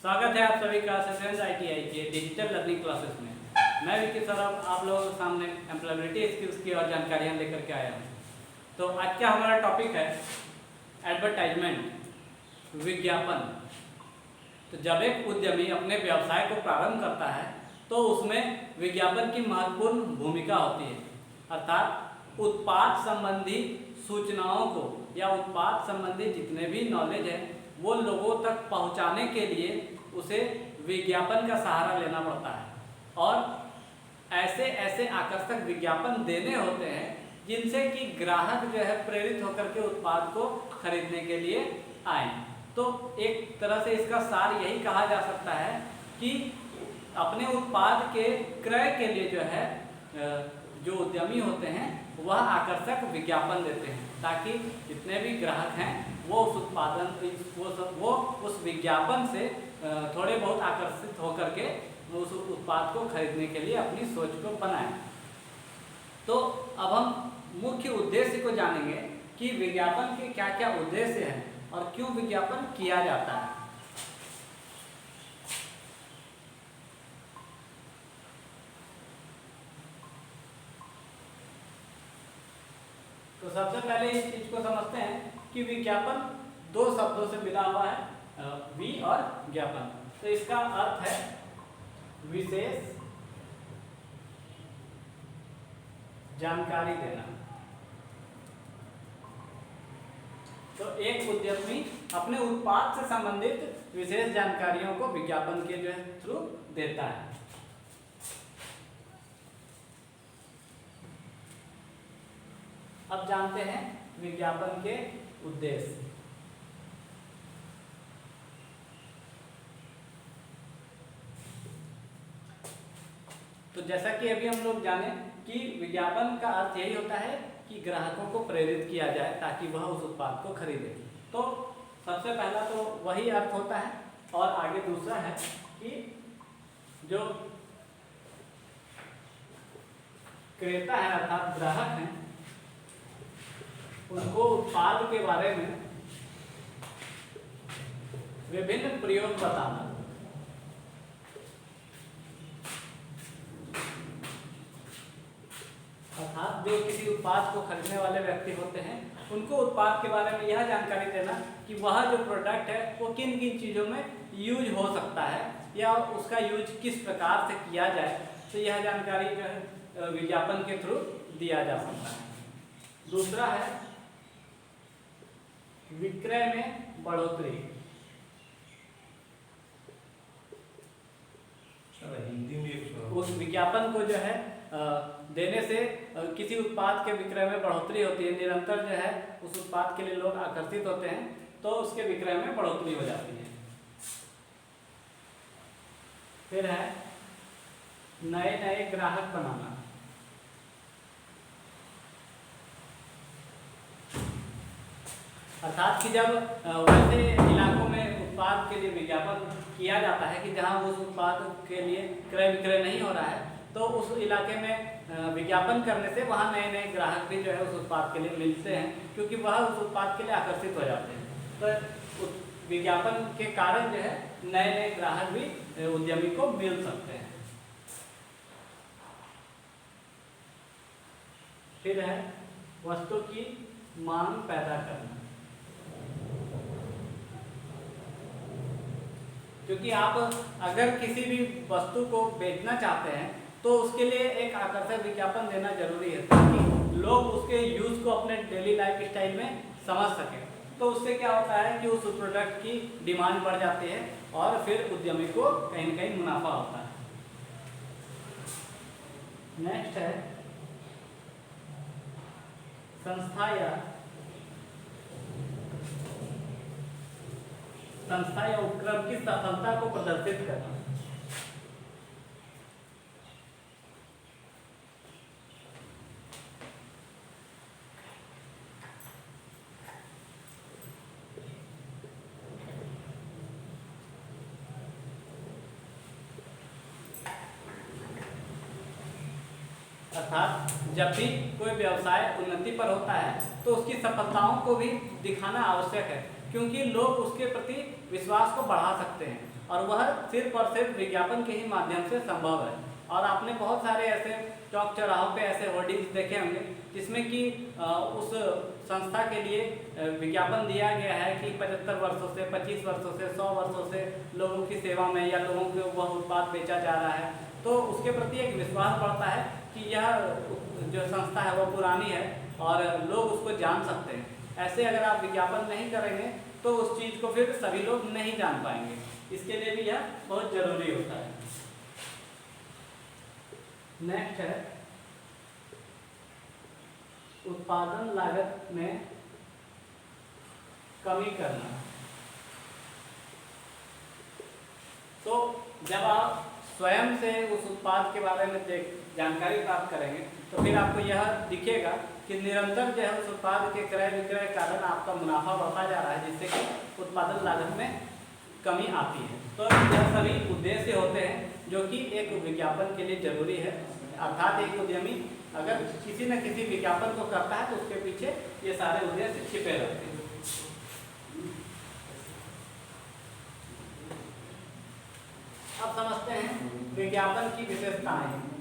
स्वागत है आप सभी का सेशंस आईटीआई के डिजिटल लर्निंग क्लासेस में। मैं विकी सौरभ आप लोगों के सामने एम्प्लॉयबिलिटी स्किल्स की और जानकारियाँ लेकर के आया हूँ। तो आज का हमारा टॉपिक है एडवर्टाइजमेंट, विज्ञापन। तो जब एक उद्यमी अपने व्यवसाय को प्रारंभ करता है तो उसमें विज्ञापन की महत्वपूर्ण भूमिका होती है, अर्थात उत्पाद संबंधी सूचनाओं को या उत्पाद संबंधी जितने भी नॉलेज है वो लोगों तक पहुंचाने के लिए उसे विज्ञापन का सहारा लेना पड़ता है। और ऐसे ऐसे आकर्षक विज्ञापन देने होते हैं जिनसे कि ग्राहक जो है प्रेरित होकर के उत्पाद को खरीदने के लिए आए। तो एक तरह से इसका सार यही कहा जा सकता है कि अपने उत्पाद के क्रय के लिए जो है जो उद्यमी होते हैं वह आकर्षक विज्ञापन देते हैं ताकि जितने भी ग्राहक हैं वो उस वो उस विज्ञापन से थोड़े बहुत आकर्षित होकर के उस उत्पाद को खरीदने के लिए अपनी सोच को बनाएं। तो अब हम मुख्य उद्देश्य को जानेंगे कि विज्ञापन के क्या क्या उद्देश्य हैं और क्यों विज्ञापन किया जाता है। तो सबसे पहले इस चीज को समझते हैं कि विज्ञापन दो शब्दों से मिला हुआ है, वि और ज्ञापन। तो इसका अर्थ है विशेष जानकारी देना। तो एक उद्यमी अपने उत्पाद से संबंधित विशेष जानकारियों को विज्ञापन के जो है थ्रू देता है। अब जानते हैं विज्ञापन के उद्देश्य। तो जैसा कि अभी हम लोग जाने कि विज्ञापन का अर्थ यही होता है कि ग्राहकों को प्रेरित किया जाए ताकि वह उस उत्पाद को खरीदे। तो सबसे पहला तो वही अर्थ होता है और आगे दूसरा है कि जो क्रेता है अर्थात ग्राहक हैं उनको उत्पाद के बारे में विभिन्न प्रयोग बताना। अर्थात जो किसी उत्पाद को खरीदने वाले व्यक्ति होते हैं उनको उत्पाद के बारे में यह जानकारी देना कि वह जो प्रोडक्ट है वो किन किन चीज़ों में यूज हो सकता है या उसका यूज किस प्रकार से किया जाए। तो यह जानकारी जो है विज्ञापन के थ्रू दिया जा सकता है। दूसरा है विक्रय में बढ़ोतरी। हिंदी में उस विज्ञापन को जो है देने से किसी उत्पाद के विक्रय में बढ़ोतरी होती है, निरंतर जो है उस उत्पाद के लिए लोग आकर्षित होते हैं तो उसके विक्रय में बढ़ोतरी हो जाती है। फिर है नए नए ग्राहक बनाना। अर्थात कि जब वैसे इलाकों में उत्पाद के लिए विज्ञापन किया जाता है कि जहां उस उत्पाद के लिए क्रय विक्रय नहीं हो रहा है तो उस इलाके में विज्ञापन करने से वहां नए नए ग्राहक भी जो है उस उत्पाद के लिए मिलते हैं क्योंकि वह उस उत्पाद के लिए आकर्षित हो जाते हैं। तो विज्ञापन के कारण जो है नए नए ग्राहक भी उद्यमी को मिल सकते हैं। फिर है वस्तु की मांग पैदा करना। क्योंकि आप अगर किसी भी वस्तु को बेचना चाहते हैं तो उसके लिए एक आकर्षक विज्ञापन देना जरूरी है ताकि लोग उसके यूज को अपने डेली लाइफ स्टाइल में समझ सकें। तो उससे क्या होता है कि उस प्रोडक्ट की डिमांड बढ़ जाती है और फिर उद्यमी को कहीं न कहीं मुनाफा होता है। नेक्स्ट है संस्था या उपक्रम की सफलता को प्रदर्शित करना। अर्थात जब भी कोई व्यवसाय उन्नति पर होता है तो उसकी सफलताओं को भी दिखाना आवश्यक है क्योंकि लोग उसके प्रति विश्वास को बढ़ा सकते हैं, और वह सिर्फ और सिर्फ विज्ञापन के ही माध्यम से संभव है। और आपने बहुत सारे ऐसे चौक चौराहों पे ऐसे होर्डिंग्स देखे होंगे जिसमें कि उस संस्था के लिए विज्ञापन दिया गया है कि 75 वर्षों से, 25 वर्षों से, 100 वर्षों से लोगों की सेवा में या लोगों को वह उत्पाद बेचा जा रहा है। तो उसके प्रति एक विश्वास बढ़ता है कि यह जो संस्था है वह पुरानी है और लोग उसको जान सकते हैं। ऐसे अगर आप विज्ञापन नहीं करेंगे तो उस चीज़ को फिर सभी लोग नहीं जान पाएंगे। इसके लिए भी यह बहुत ज़रूरी होता है। नेक्स्ट है उत्पादन लागत में कमी करना। तो जब आप स्वयं से उस उत्पाद के बारे में जानकारी प्राप्त करेंगे तो फिर आपको यह दिखेगा कि निरंतर जो है उस उत्पाद के क्रय विक्रय के कारण आपका मुनाफा बढ़ता जा रहा है, जिससे कि उत्पादन लागत में कमी आती है। तो यह सभी उद्देश्य होते हैं जो कि एक विज्ञापन के लिए जरूरी है। अर्थात एक उद्यमी अगर किसी न किसी विज्ञापन को करता है तो उसके पीछे ये सारे उद्देश्य छिपे रहते हैं। अब समझते हैं विज्ञापन की विशेषताएं।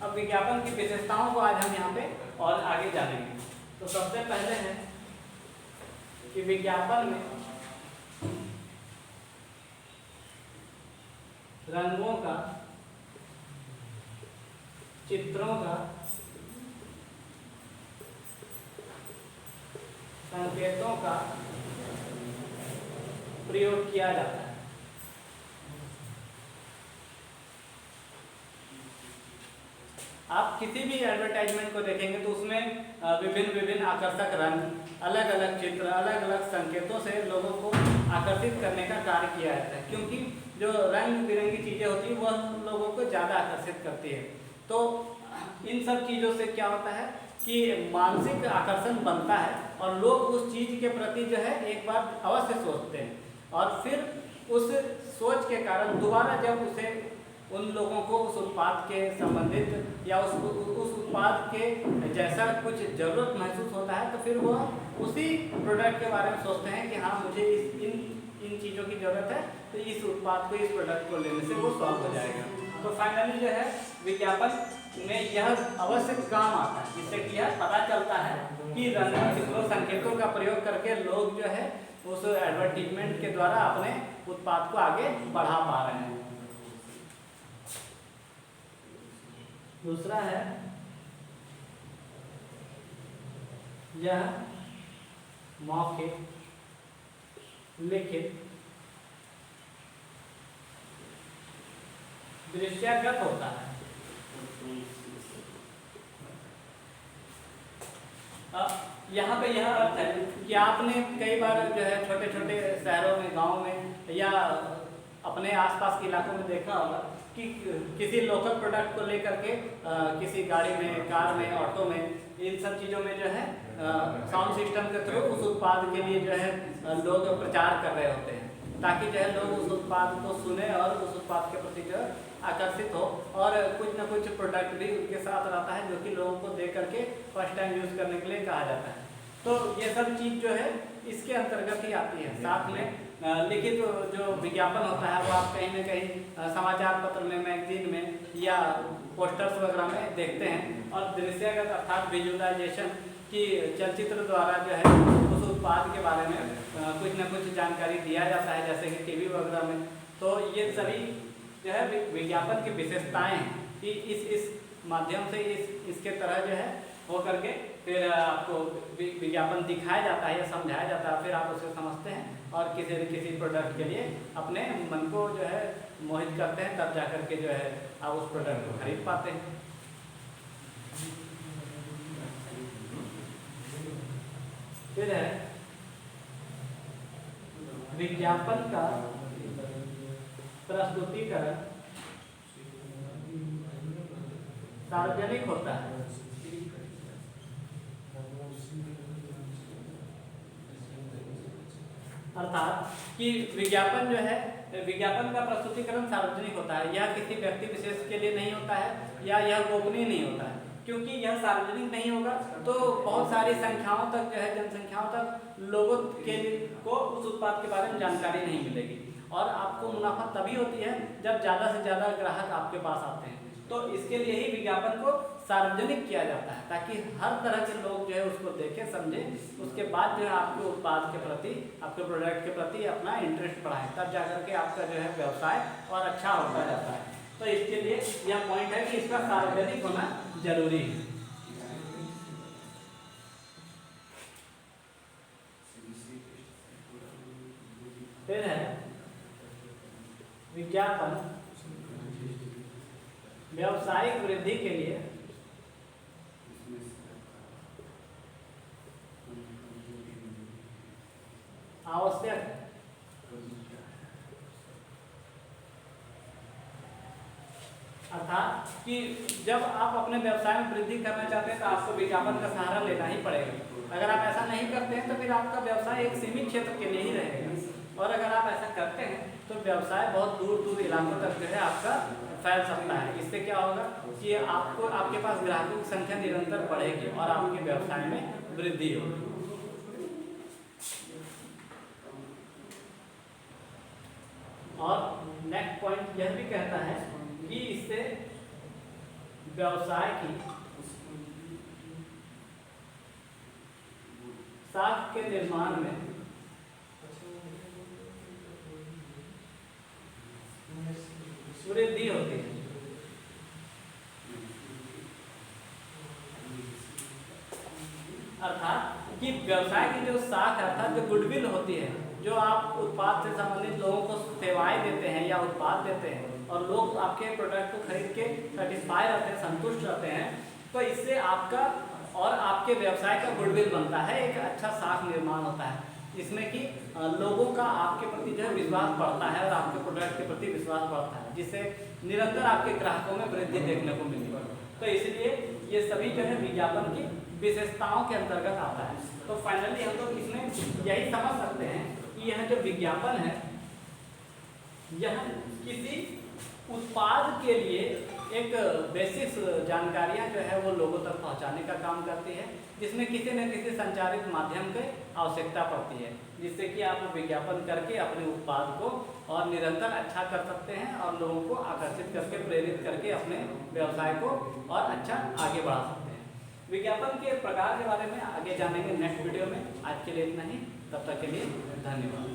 अब विज्ञापन की विशेषताओं को आज हम यहाँ पे और आगे जानेंगे। तो सबसे पहले है कि विज्ञापन में रंगों का, चित्रों का, संकेतों का प्रयोग किया जाता है। आप किसी भी एडवर्टाइजमेंट को देखेंगे तो उसमें विभिन्न आकर्षक रंग, अलग अलग चित्र, अलग अलग संकेतों से लोगों को आकर्षित करने का कार्य किया जाता है, क्योंकि जो रंग बिरंगी चीज़ें होती हैं वह लोगों को ज़्यादा आकर्षित करती है। तो इन सब चीज़ों से क्या होता है कि मानसिक आकर्षण बनता है और लोग उस चीज़ के प्रति जो है एक बार अवश्य सोचते हैं, और फिर उस सोच के कारण दोबारा जब उसे उन लोगों को उस उत्पाद के संबंधित या उस उत्पाद के जैसा कुछ ज़रूरत महसूस होता है तो फिर वह उसी प्रोडक्ट के बारे में सोचते हैं कि हाँ मुझे इन चीज़ों की ज़रूरत है, तो इस उत्पाद को, इस प्रोडक्ट को लेने से वो सॉल्व हो जाएगा। तो फाइनली जो है विज्ञापन में यह अवश्य काम आता है, जिससे कि यह पता चलता है कि रंगों, चित्रों, संकेतों का प्रयोग करके लोग जो है उस एडवर्टीजमेंट के द्वारा अपने उत्पाद को आगे बढ़ा पा रहे हैं। दूसरा है यह मौखिक, लिखित, दृश्यगत होता है। अब यहाँ पे यह अर्थ है कि आपने कई बार जो है छोटे छोटे शहरों में, गांव में या अपने आसपास के इलाकों में देखा होगा कि किसी लोकल प्रोडक्ट को लेकर के किसी गाड़ी में, कार में, ऑटो में, इन सब चीज़ों में जो है साउंड सिस्टम के थ्रू उस उत्पाद के लिए जो है लोग प्रचार कर रहे होते हैं, ताकि जो है लोग उस उत्पाद को सुने और उस उत्पाद के प्रति जो है आकर्षित हो, और कुछ ना कुछ प्रोडक्ट भी उनके साथ रहता है जो कि लोगों को दे करके फर्स्ट टाइम यूज़ करने के लिए कहा जाता है। तो ये सब चीज़ जो है इसके अंतर्गत ही आती है। साथ में लिखित जो विज्ञापन होता है वो आप कहीं ना कहीं समाचार पत्र में, मैगजीन में या पोस्टर्स वगैरह में देखते हैं। और दृश्यगत अर्थात विजुअलाइजेशन की चलचित्र द्वारा जो है उस उत्पाद के बारे में कुछ ना कुछ जानकारी दिया जाता है, जैसे कि टीवी वगैरह में। तो ये सभी जो है विज्ञापन की विशेषताएं हैं कि इस माध्यम से इसके तरह जो है हो करके फिर आपको विज्ञापन दिखाया जाता है या समझाया जाता है, फिर आप उसे समझते हैं और किसी न किसी प्रोडक्ट के लिए अपने मन को जो है मोहित करते हैं, तब जा करके जो है आप उस प्रोडक्ट को खरीद पाते हैं। फिर है विज्ञापन का प्रस्तुतिकरण सार्वजनिक होता है। अर्थात कि विज्ञापन जो है, विज्ञापन का प्रस्तुतिकरण सार्वजनिक होता है। यह किसी व्यक्ति विशेष के लिए नहीं होता है या यह गोपनीय नहीं होता है। क्योंकि यह सार्वजनिक नहीं होगा तो बहुत सारी संख्याओं तक जो है, जनसंख्याओं तक लोगों के को उस उत्पाद के बारे में जानकारी नहीं मिलेगी। और आपको मुनाफा तभी होती है जब ज़्यादा से ज़्यादा ग्राहक आपके पास आते हैं। तो इसके लिए ही विज्ञापन को सार्वजनिक किया जाता है, ताकि हर तरह के लोग जो है उसको देखें, समझें, उसके बाद जो है आपके उत्पाद के प्रति, आपके प्रोडक्ट के प्रति अपना इंटरेस्ट बढ़ाएं, तब जाकर के आपका जो है व्यवसाय और अच्छा होता जाता है। तो इसके लिए यह पॉइंट है कि इसका सार्वजनिक होना जरूरी है। फिर है विज्ञापन व्यावसायिक वृद्धि के लिए आवश्यक है। अर्थात कि जब आप अपने व्यवसाय में वृद्धि करना चाहते हैं तो आपको विज्ञापन का सहारा लेना ही पड़ेगा। अगर आप ऐसा नहीं करते हैं तो फिर आपका व्यवसाय एक सीमित क्षेत्र के लिए ही रहेगा, और अगर आप ऐसा करते हैं तो व्यवसाय बहुत दूर दूर इलाकों तक जो है आपका फैल सकता है। इससे क्या होगा कि आपको, आपके पास ग्राहकों की संख्या निरंतर बढ़ेगी और आपके व्यवसाय में वृद्धि होगी। और नेक्स्ट पॉइंट यह भी कहता है कि इससे व्यवसाय की साख के निर्माण में वृद्धि होती है। अर्थात कि व्यवसाय की जो साख अर्थात जो गुडविल होती है, जो आप उत्पाद से संबंधित लोगों को सेवाएं देते हैं या उत्पाद देते हैं और लोग आपके प्रोडक्ट को खरीद के सेटिस्फाई रहते हैं, संतुष्ट रहते हैं, तो इससे आपका और आपके व्यवसाय का गुडविल बनता है, एक अच्छा साख निर्माण होता है, जिसमें कि लोगों का आपके प्रति जो है विश्वास बढ़ता है और आपके प्रोडक्ट के प्रति विश्वास बढ़ता है, जिससे निरंतर आपके ग्राहकों में वृद्धि देखने को मिलती है। तो इसलिए ये सभी जो है विज्ञापन की विशेषताओं के अंतर्गत आता है। तो फाइनली हम लोग इसमें यही समझ सकते हैं कि यह जो विज्ञापन है यह किसी उत्पाद के लिए एक बेसिक जानकारियां जो है वो लोगों तक पहुंचाने का काम करती है, जिसमें किसी न किसी संचारित माध्यम की आवश्यकता पड़ती है, जिससे कि आप विज्ञापन करके अपने उत्पाद को और निरंतर अच्छा कर सकते हैं और लोगों को आकर्षित करके, प्रेरित करके अपने व्यवसाय को और अच्छा आगे बढ़ा सकते हैं। विज्ञापन के प्रकार के बारे में आगे जानेंगे नेक्स्ट वीडियो में। आज के लिए इतना ही, तब तक के लिए धन्यवाद।